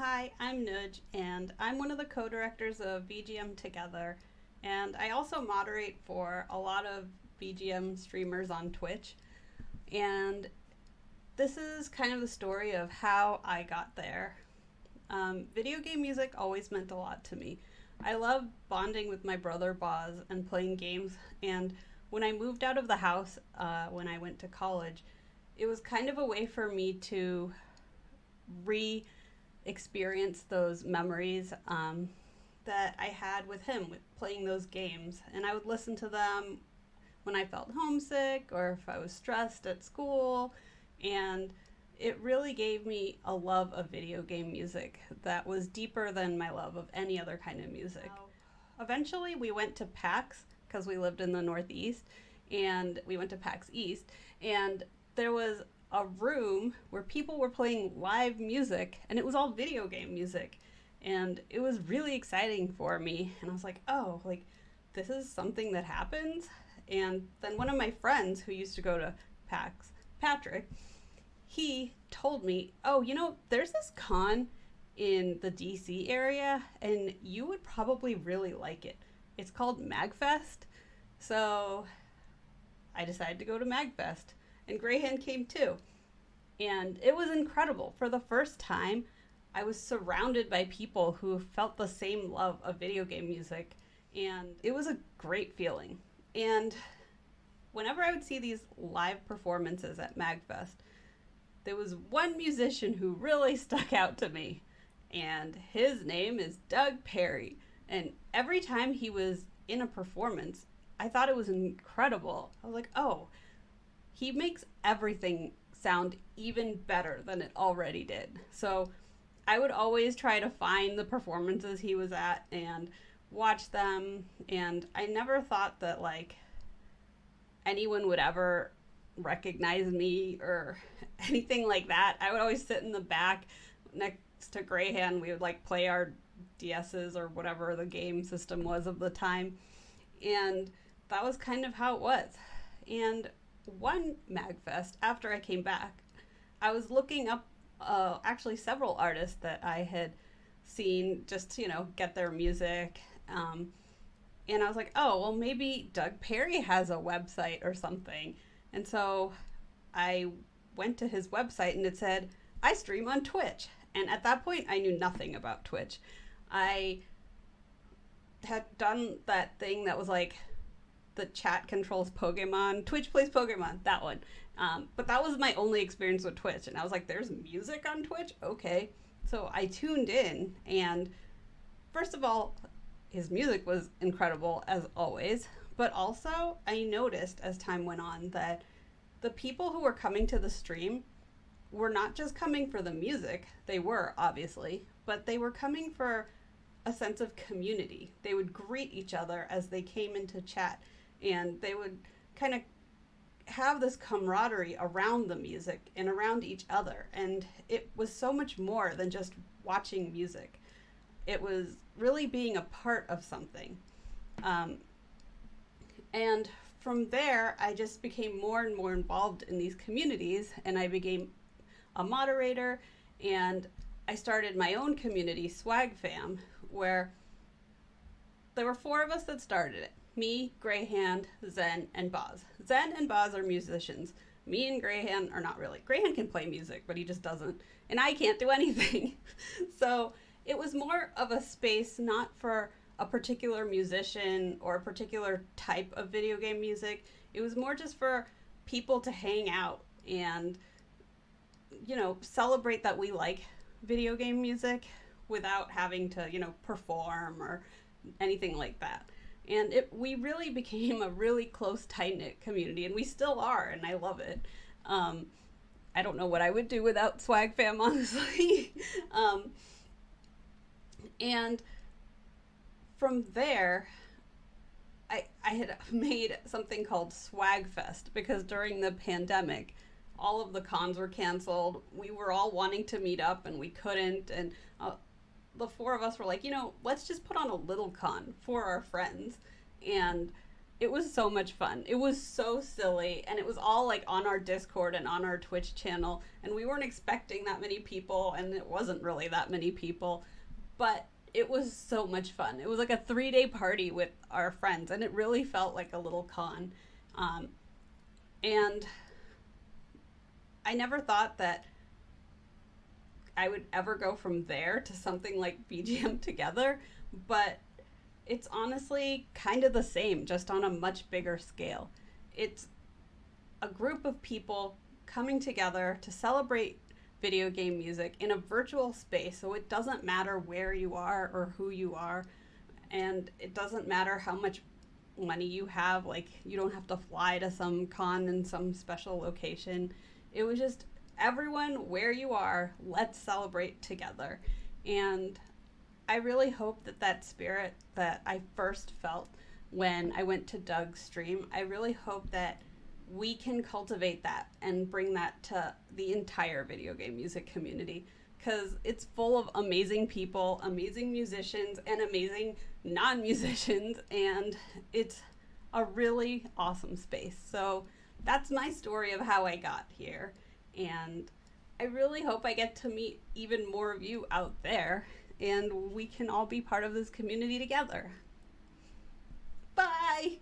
Hi, I'm Nujj, and I'm one of the co-directors of vgmtogether, and I also moderate for a lot of VGM streamers on Twitch. And this is kind of the story of how I got there. Video game music always meant a lot to me. I love bonding with my brother Boz and playing games, and when I moved out of the house when I went to college, it was kind of a way for me to re experience those memories that I had with him with playing those games. And I would listen to them when I felt homesick or if I was stressed at school. And it really gave me a love of video game music that was deeper than my love of any other kind of music. Wow. Eventually, we went to PAX because we lived in the Northeast, and we went to PAX East, and there was a room where people were playing live music, and it was all video game music, and it was really exciting for me. And I was like, oh, like this is something that happens. And then one of my friends who used to go to PAX, Patrick, he told me, oh, there's this con in the DC area and you would probably really like it. It's called MagFest. So I decided to go to MagFest, and Greyhand came too. And it was incredible. For the first time, I was surrounded by people who felt the same love of video game music, and it was a great feeling. And whenever I would see these live performances at MagFest, there was one musician who really stuck out to me, and his name is Doug Perry. And every time he was in a performance, I thought it was incredible. I was like, oh, he makes everything sound even better than it already did. So I would always try to find the performances he was at and watch them. And I never thought that like anyone would ever recognize me or anything like that. I would always sit in the back next to Greyhand. We would like play our DSs or whatever the game system was of the time. And that was kind of how it was. And one MagFest, after I came back, I was looking up actually several artists that I had seen just to, get their music. And I was like, oh, well, maybe Doug Perry has a website or something. And so I went to his website and it said, I stream on Twitch. And at that point, I knew nothing about Twitch. I had done that thing that was like, the chat controls Pokemon, Twitch plays Pokemon, that one. But that was my only experience with Twitch. And I was like, there's music on Twitch? Okay. So I tuned in, and first of all, his music was incredible as always. But also, I noticed as time went on that the people who were coming to the stream were not just coming for the music. They were, obviously, but they were coming for a sense of community. They would greet each other as they came into chat, and they would kind of have this camaraderie around the music and around each other. And it was so much more than just watching music. It was really being a part of something. And from there, I just became more and more involved in these communities, and I became a moderator, and I started my own community, Swag Fam, where there were 4 of us that started it. Me, Greyhand, Zen, and Boz. Zen and Boz are musicians. Me and Greyhand are not really. Greyhand can play music, but he just doesn't. And I can't do anything. So it was more of a space not for a particular musician or a particular type of video game music. It was more just for people to hang out and, celebrate that we like video game music without having to, perform or anything like that. And we really became a really close, tight-knit community, and we still are, and I love it. I don't know what I would do without Swag Fam, honestly. And from there, I had made something called Swag Fest, because during the pandemic, all of the cons were canceled. We were all wanting to meet up, and we couldn't, and the 4 of us were like, let's just put on a little con for our friends. And it was so much fun. It was so silly, and it was all like on our Discord and on our Twitch channel, and we weren't expecting that many people, and it wasn't really that many people, but it was so much fun. It was like a 3-day party with our friends, and it really felt like a little con. And I never thought that I would ever go from there to something like VGM Together, but it's honestly kind of the same, just on a much bigger scale. It's a group of people coming together to celebrate video game music in a virtual space, so it doesn't matter where you are or who you are, and it doesn't matter how much money you have. Like, you don't have to fly to some con in some special location. It was just everyone where you are, let's celebrate together. And I really hope that that spirit that I first felt when I went to Doug's stream, I really hope that we can cultivate that and bring that to the entire video game music community, because it's full of amazing people, amazing musicians, and amazing non-musicians, and it's a really awesome space. So that's my story of how I got here, and I really hope I get to meet even more of you out there, and we can all be part of this community together. Bye!